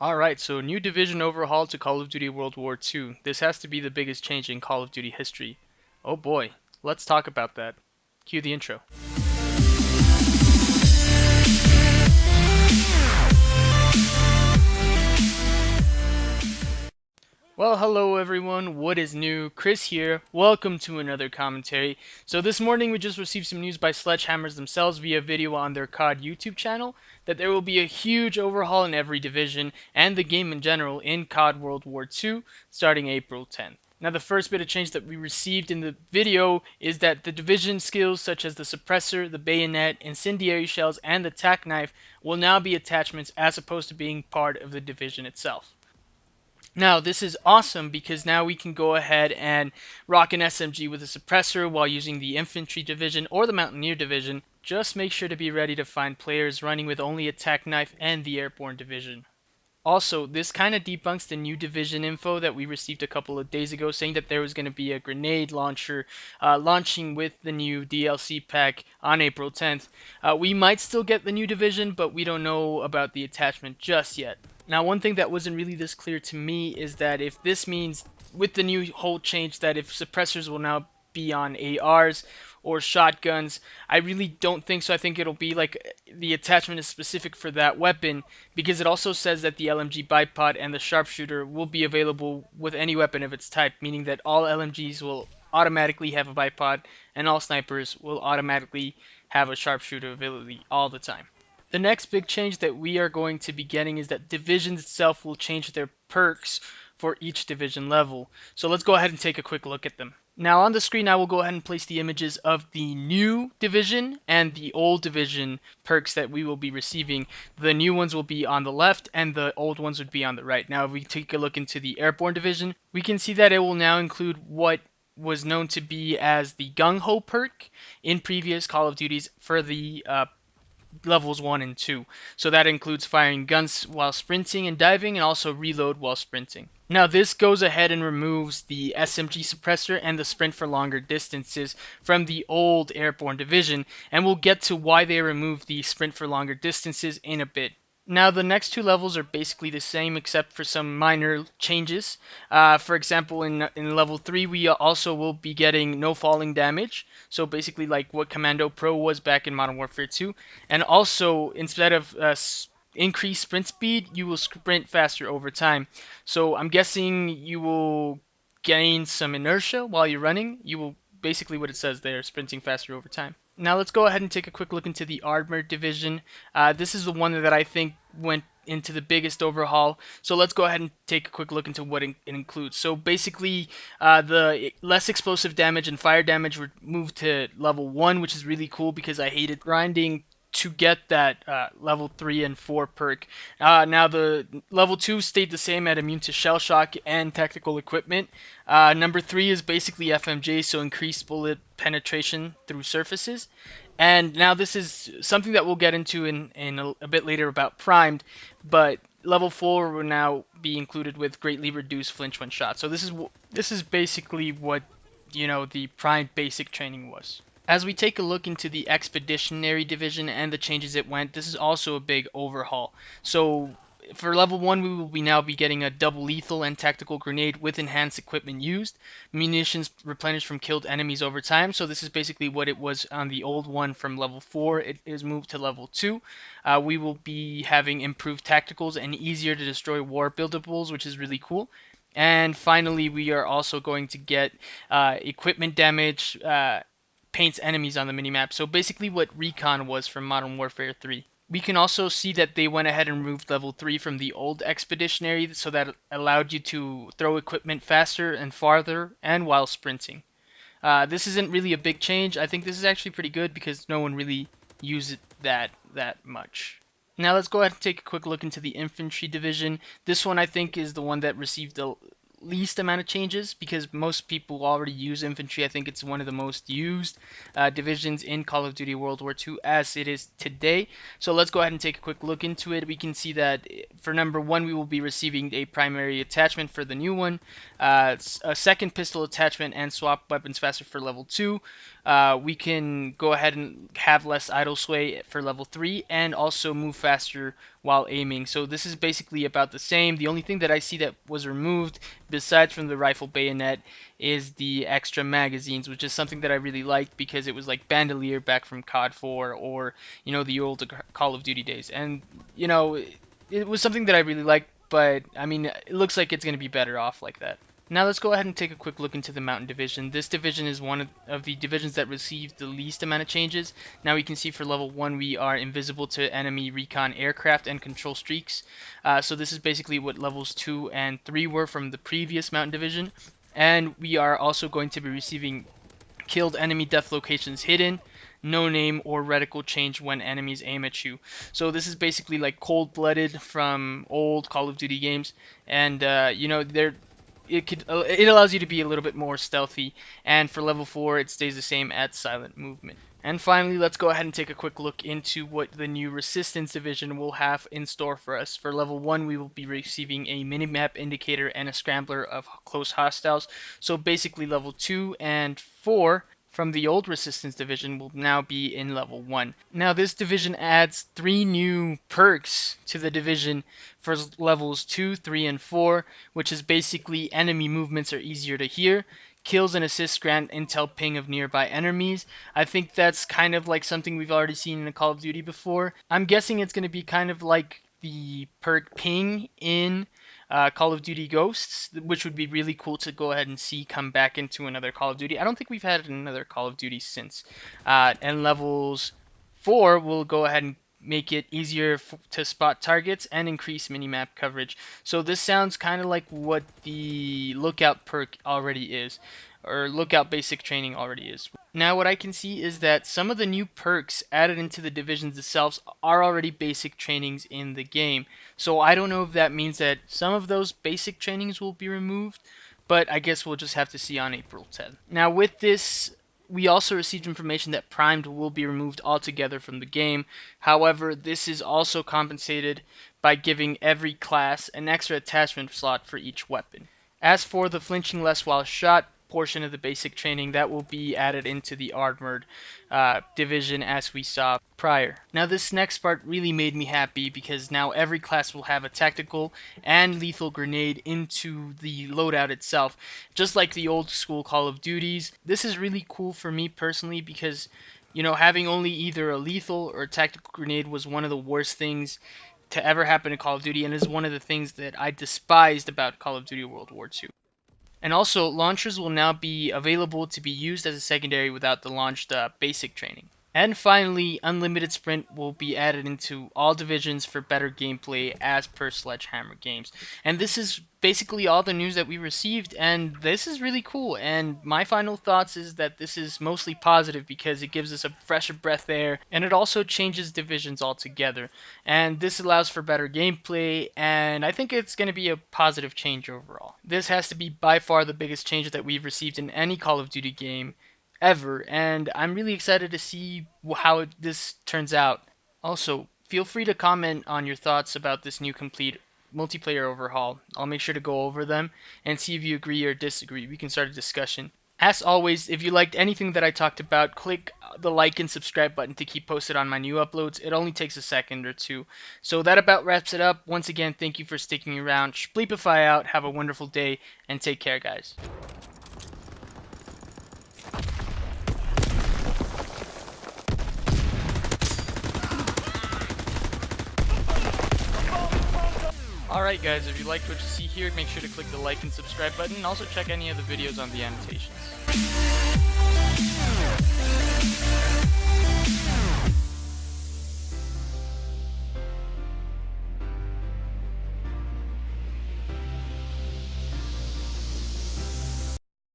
Alright, so new division overhaul to Call of Duty World War II. This has to be the biggest change in Call of Duty history. Oh boy, let's talk about that. Cue the intro. Well, hello everyone, what is new? Chris here. Welcome to another commentary. So this morning we just received some news by Sledgehammers themselves via video on their CoD YouTube channel that there will be a huge overhaul in every division and the game in general in CoD World War II starting April 10th. Now the first bit of change that we received in the video is that the division skills such as the suppressor, the bayonet, incendiary shells, and the tack knife will now be attachments as opposed to being part of the division itself. Now, this is awesome because now we can go ahead and rock an SMG with a suppressor while using the Infantry Division or the Mountaineer Division. Just make sure to be ready to find players running with only a tack knife and the Airborne Division. Also, this kind of debunks the new division info that we received a couple of days ago saying that there was going to be a grenade launcher launching with the new DLC pack on April 10th. We might still get the new division, but we don't know about the attachment just yet. Now, one thing that wasn't really this clear to me is that if this means with the new whole change that if suppressors will now be on ARs or shotguns, I really don't think so. I think it'll be like the attachment is specific for that weapon because it also says that the LMG bipod and the sharpshooter will be available with any weapon of its type, meaning that all LMGs will automatically have a bipod and all snipers will automatically have a sharpshooter ability all the time. The next big change that we are going to be getting is that divisions itself will change their perks for each division level. So let's go ahead and take a quick look at them. Now on the screen I will go ahead and place the images of the new division and the old division perks that we will be receiving. The new ones will be on the left and the old ones would be on the right. Now if we take a look into the Airborne Division, we can see that it will now include what was known to be as the Gung Ho perk in previous Call of Duties for the levels 1 and 2. So that includes firing guns while sprinting and diving and also reload while sprinting. Now this goes ahead and removes the SMG suppressor and the sprint for longer distances from the old Airborne Division, and we'll get to why they removed the sprint for longer distances in a bit. Now the next two levels are basically the same except for some minor changes. For example, in level 3 we also will be getting no falling damage. So basically like what Commando Pro was back in Modern Warfare 2. And also instead of increased sprint speed, you will sprint faster over time. So I'm guessing you will gain some inertia while you're running. You will basically what it says there, sprinting faster over time. Now let's go ahead and take a quick look into the Armoured Division. This is the one that I think went into the biggest overhaul. So let's go ahead and take a quick look into what it includes. So basically, the less explosive damage and fire damage were moved to level 1, which is really cool because I hated grinding to get that level 3 and 4 perk. Now the level 2 stayed the same at immune to shell shock and tactical equipment. Number 3 is basically FMJ, so increased bullet penetration through surfaces. And now this is something that we'll get into in a bit later about primed, but level 4 will now be included with greatly reduced flinch when shot. So this is basically what the primed basic training was. As we take a look into the Expeditionary Division and the changes it went, this is also a big overhaul. So for level 1 we will now be getting a double lethal and tactical grenade with enhanced equipment used. Munitions replenished from killed enemies over time. So this is basically what it was on the old one from level 4. It is moved to level 2. We will be having improved tacticals and easier to destroy war buildables, which is really cool. And finally we are also going to get equipment damage, paints enemies on the minimap. So basically what Recon was from Modern Warfare 3. We can also see that they went ahead and removed level 3 from the old Expeditionary, so that allowed you to throw equipment faster and farther and while sprinting. This isn't really a big change. I think this is actually pretty good because no one really used it that much. Now let's go ahead and take a quick look into the Infantry Division. This one I think is the one that received the least amount of changes because most people already use infantry. I think it's one of the most used divisions in Call of Duty World War II as it is today. So let's go ahead and take a quick look into it. We can see that for number 1 we will be receiving a primary attachment for the new one, a second pistol attachment, and swap weapons faster for level 2. We can go ahead and have less idle sway for level 3 and also move faster while aiming. So this is basically about the same. The only thing that I see that was removed besides from the rifle bayonet is the extra magazines, which is something that I really liked because it was like bandolier back from CoD 4 or the old Call of Duty days. And it was something that I really liked, but I mean it looks like it's going to be better off like that. Now let's go ahead and take a quick look into the Mountain Division. This division is one of the divisions that received the least amount of changes. Now we can see for level 1 we are invisible to enemy recon aircraft and control streaks. So this is basically what levels 2 and 3 were from the previous Mountain Division. And we are also going to be receiving killed enemy death locations hidden, no name or reticle change when enemies aim at you. So this is basically like cold-blooded from old Call of Duty games, and it allows you to be a little bit more stealthy, and for level 4 it stays the same at silent movement. And finally, let's go ahead and take a quick look into what the new Resistance Division will have in store for us. For level 1, we will be receiving a minimap indicator and a scrambler of close hostiles. So basically level 2 and 4 from the old Resistance Division will now be in level 1. Now this division adds 3 new perks to the division for levels 2, 3, and 4, which is basically enemy movements are easier to hear, kills and assists grant intel ping of nearby enemies. I think that's kind of like something we've already seen in a Call of Duty before. I'm guessing it's going to be kind of like the perk ping in Call of Duty Ghosts, which would be really cool to go ahead and see come back into another Call of Duty. I don't think we've had another Call of Duty since. And levels 4 will go ahead and make it easier to spot targets and increase minimap coverage. So this sounds kind of like what the Lookout perk already is, or Lookout basic training already is. Now what I can see is that some of the new perks added into the divisions themselves are already basic trainings in the game. So I don't know if that means that some of those basic trainings will be removed, but I guess we'll just have to see on April 10th. Now with this, we also received information that Primed will be removed altogether from the game. However, this is also compensated by giving every class an extra attachment slot for each weapon. As for the flinching less while shot portion of the basic training, that will be added into the Armored Division as we saw prior. Now this next part really made me happy because now every class will have a tactical and lethal grenade into the loadout itself, just like the old school Call of Duties. This is really cool for me personally because having only either a lethal or a tactical grenade was one of the worst things to ever happen in Call of Duty, and is one of the things that I despised about Call of Duty World War II. And also, launchers will now be available to be used as a secondary without the launched basic training. And finally, Unlimited Sprint will be added into all divisions for better gameplay as per Sledgehammer games. And this is basically all the news that we received, and this is really cool. And my final thoughts is that this is mostly positive because it gives us a fresher breath air, and it also changes divisions altogether. And this allows for better gameplay, and I think it's going to be a positive change overall. This has to be by far the biggest change that we've received in any Call of Duty game ever, and I'm really excited to see how this turns out. Also, feel free to comment on your thoughts about this new complete multiplayer overhaul. I'll make sure to go over them and see if you agree or disagree. We can start a discussion. As always, if you liked anything that I talked about, click the like and subscribe button to keep posted on my new uploads. It only takes a second or two. So that about wraps it up. Once again, thank you for sticking around. Spleepify out, have a wonderful day, and take care, guys. Alright guys, if you liked what you see here, make sure to click the like and subscribe button, and also check any of the videos on the annotations.